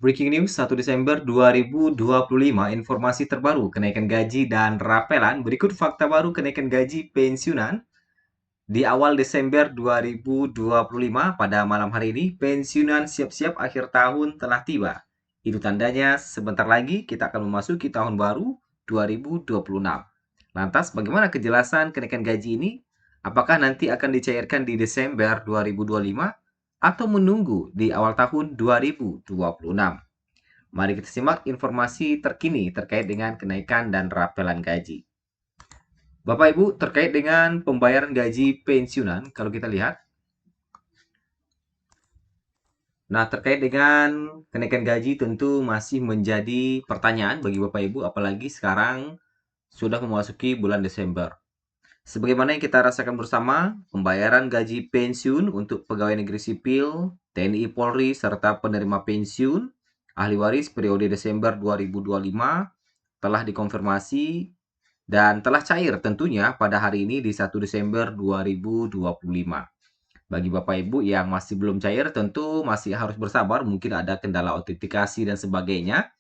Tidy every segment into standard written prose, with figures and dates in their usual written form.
Breaking news 1 Desember 2025, informasi terbaru kenaikan gaji dan rapelan. Berikut fakta baru kenaikan gaji pensiunan di awal Desember 2025. Pada malam hari ini, pensiunan siap-siap akhir tahun telah tiba. Itu tandanya sebentar lagi kita akan memasuki tahun baru 2026. Lantas, bagaimana kejelasan kenaikan gaji ini? Apakah nanti akan dicairkan di Desember 2025 atau menunggu di awal tahun 2026? Mari kita simak informasi terkini terkait dengan kenaikan dan rapelan gaji. Bapak Ibu, terkait dengan pembayaran gaji pensiunan, kalau kita lihat, terkait dengan kenaikan gaji tentu masih menjadi pertanyaan bagi Bapak Ibu, apalagi sekarang sudah memasuki bulan Desember. Sebagaimana yang kita rasakan bersama, pembayaran gaji pensiun untuk pegawai negeri sipil, TNI Polri, serta penerima pensiun, ahli waris periode Desember 2025 telah dikonfirmasi dan telah cair tentunya pada hari ini di 1 Desember 2025. Bagi Bapak Ibu yang masih belum cair, tentu masih harus bersabar, mungkin ada kendala autentikasi dan sebagainya.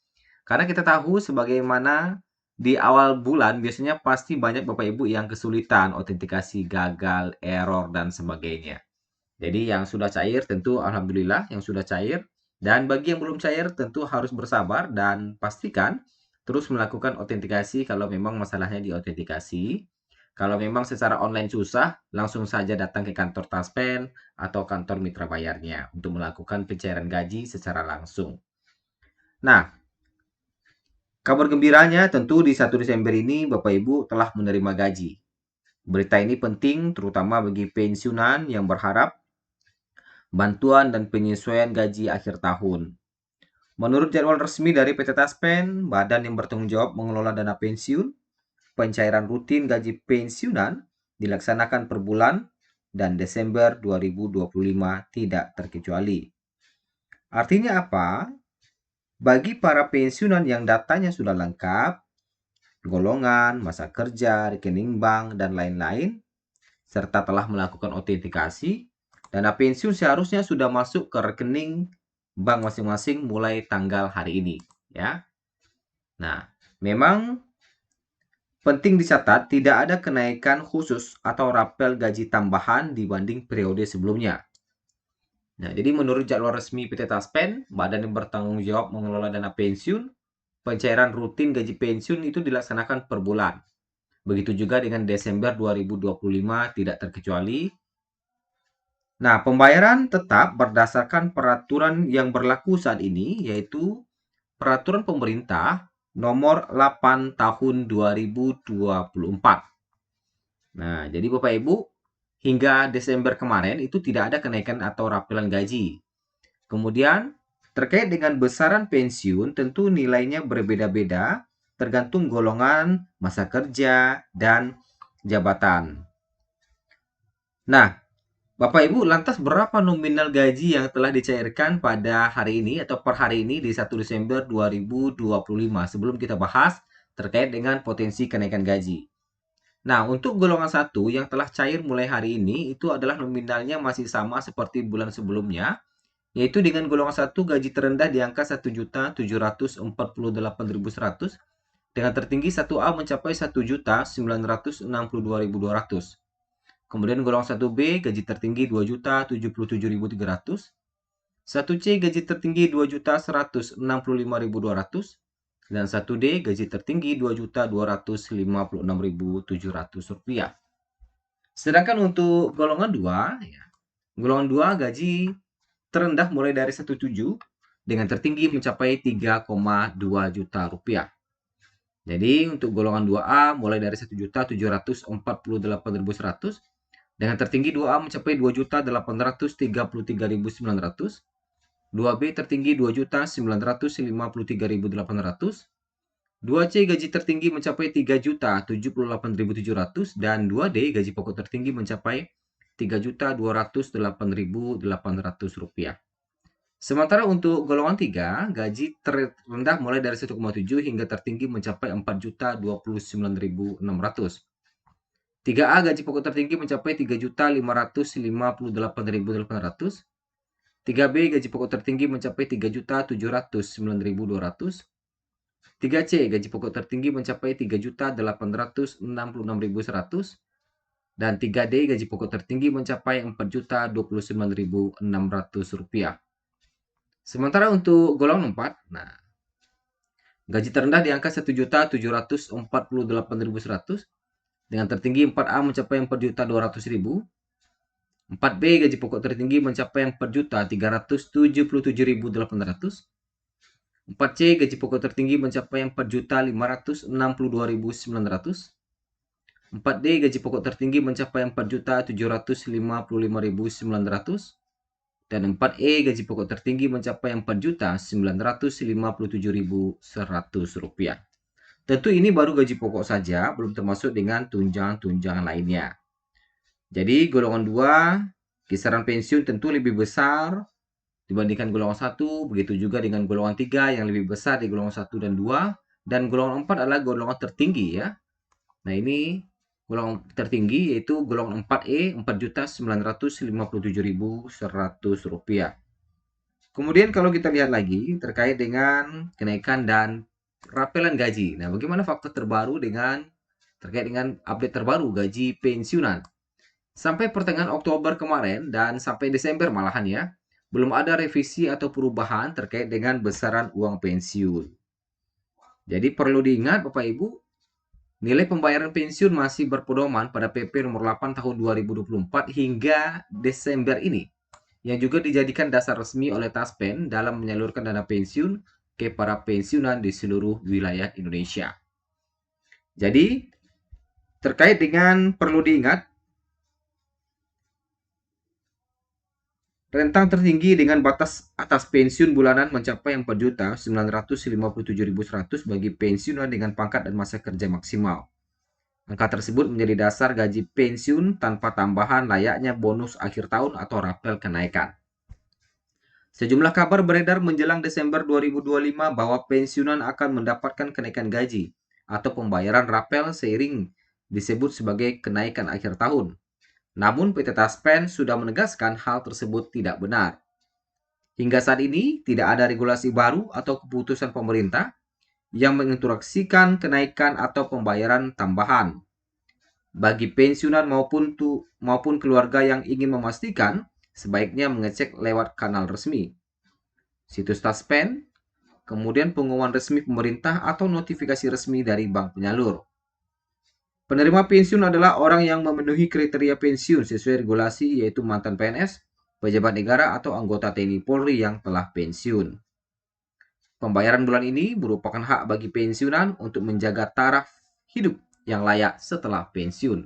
Karena kita tahu sebagaimana di awal bulan biasanya pasti banyak Bapak Ibu yang kesulitan, autentikasi gagal, error, dan sebagainya. Jadi yang sudah cair tentu alhamdulillah yang sudah cair. Dan bagi yang belum cair tentu harus bersabar dan pastikan terus melakukan autentikasi kalau memang masalahnya di autentikasi. Kalau memang secara online susah, langsung saja datang ke kantor Taspen atau kantor mitra bayarnya untuk melakukan pencairan gaji secara langsung. Nah, kabar gembiranya tentu di 1 Desember ini Bapak Ibu telah menerima gaji. Berita ini penting terutama bagi pensiunan yang berharap bantuan dan penyesuaian gaji akhir tahun. Menurut jadwal resmi dari PT Taspen, badan yang bertanggung jawab mengelola dana pensiun, pencairan rutin gaji pensiunan dilaksanakan per bulan dan Desember 2025 tidak terkecuali. Artinya apa? Bagi para pensiunan yang datanya sudah lengkap, golongan, masa kerja, rekening bank, dan lain-lain, serta telah melakukan autentikasi, dana pensiun seharusnya sudah masuk ke rekening bank masing-masing mulai tanggal hari ini, ya. Nah, memang penting dicatat tidak ada kenaikan khusus atau rapel gaji tambahan dibanding periode sebelumnya. Nah, jadi menurut jadwal resmi PT Taspen, badan yang bertanggung jawab mengelola dana pensiun, pencairan rutin gaji pensiun itu dilaksanakan per bulan. Begitu juga dengan Desember 2025 tidak terkecuali. Nah, pembayaran tetap berdasarkan peraturan yang berlaku saat ini, yaitu Peraturan Pemerintah Nomor 8 Tahun 2024. Nah, jadi Bapak Ibu, hingga Desember kemarin itu tidak ada kenaikan atau rapelan gaji. Kemudian, terkait dengan besaran pensiun, tentu nilainya berbeda-beda tergantung golongan, masa kerja, dan jabatan. Nah, Bapak Ibu, lantas berapa nominal gaji yang telah dicairkan pada hari ini atau per hari ini di 1 Desember 2025 sebelum kita bahas terkait dengan potensi kenaikan gaji. Nah, untuk golongan 1 yang telah cair mulai hari ini itu adalah nominalnya masih sama seperti bulan sebelumnya, yaitu dengan golongan 1 gaji terendah di angka 1.748.100 dengan tertinggi 1A mencapai 1.962.200. Kemudian golongan 1B gaji tertinggi 2.077.300, 1C gaji tertinggi 2.165.200 dan 1D gaji tertinggi 2.256.700 rupiah. Sedangkan untuk golongan 2, ya, golongan 2 gaji terendah mulai dari 1.7 dengan tertinggi mencapai 3,2 juta rupiah. Jadi untuk golongan 2A mulai dari 1.748.100 dengan tertinggi 2A mencapai 2.833.900, 2B tertinggi 2.953.800, 2C gaji tertinggi mencapai 3.078.700 dan 2D gaji pokok tertinggi mencapai 3.208.800 rupiah. Sementara untuk golongan 3, gaji terendah mulai dari 1,7 hingga tertinggi mencapai 4.029.600. 3A gaji pokok tertinggi mencapai 3.558.800. 3B gaji pokok tertinggi mencapai 3.709.200. 3C gaji pokok tertinggi mencapai 3.866.100. Dan 3D gaji pokok tertinggi mencapai 4.029.600 rupiah. Sementara untuk golongan 4, nah, gaji terendah di angka 1.748.100 dengan tertinggi 4A mencapai 4.200.000. 4B gaji pokok tertinggi mencapai 4.377.800. 4C gaji pokok tertinggi mencapai 4.562.900. 4D gaji pokok tertinggi mencapai 4.755.900. Dan 4E gaji pokok tertinggi mencapai 4.957.100 rupiah. Tentu ini baru gaji pokok saja, belum termasuk dengan tunjangan-tunjangan lainnya. Jadi golongan 2 kisaran pensiun tentu lebih besar dibandingkan golongan 1, begitu juga dengan golongan 3 yang lebih besar di golongan 1 dan 2, dan golongan 4 adalah golongan tertinggi ya. Nah, ini golongan tertinggi yaitu golongan 4E 4.957.100 rupiah. Kemudian kalau kita lihat lagi terkait dengan kenaikan dan rapelan gaji. Nah, bagaimana fakta terbaru terkait dengan update terbaru gaji pensiunan? Sampai pertengahan Oktober kemarin dan sampai Desember malahan ya, belum ada revisi atau perubahan terkait dengan besaran uang pensiun. Jadi perlu diingat Bapak Ibu, nilai pembayaran pensiun masih berpedoman pada PP nomor 8 tahun 2024 hingga Desember ini, yang juga dijadikan dasar resmi oleh Taspen dalam menyalurkan dana pensiun ke para pensiunan di seluruh wilayah Indonesia. Jadi, terkait dengan perlu diingat, rentang tertinggi dengan batas atas pensiun bulanan mencapai 4.957.100 bagi pensiunan dengan pangkat dan masa kerja maksimal. Angka tersebut menjadi dasar gaji pensiun tanpa tambahan layaknya bonus akhir tahun atau rapel kenaikan. Sejumlah kabar beredar menjelang Desember 2025 bahwa pensiunan akan mendapatkan kenaikan gaji atau pembayaran rapel seiring disebut sebagai kenaikan akhir tahun. Namun PT Taspen sudah menegaskan hal tersebut tidak benar. Hingga saat ini tidak ada regulasi baru atau keputusan pemerintah yang menginstruksikan kenaikan atau pembayaran tambahan. Bagi pensiunan maupun keluarga yang ingin memastikan, sebaiknya mengecek lewat kanal resmi, situs Taspen, kemudian pengumuman resmi pemerintah atau notifikasi resmi dari bank penyalur. Penerima pensiun adalah orang yang memenuhi kriteria pensiun sesuai regulasi, yaitu mantan PNS, pejabat negara, atau anggota TNI Polri yang telah pensiun. Pembayaran bulan ini merupakan hak bagi pensiunan untuk menjaga taraf hidup yang layak setelah pensiun.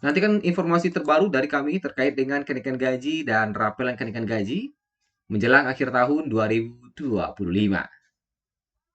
Nantikan informasi terbaru dari kami terkait dengan kenaikan gaji dan rapelan kenaikan gaji menjelang akhir tahun 2025.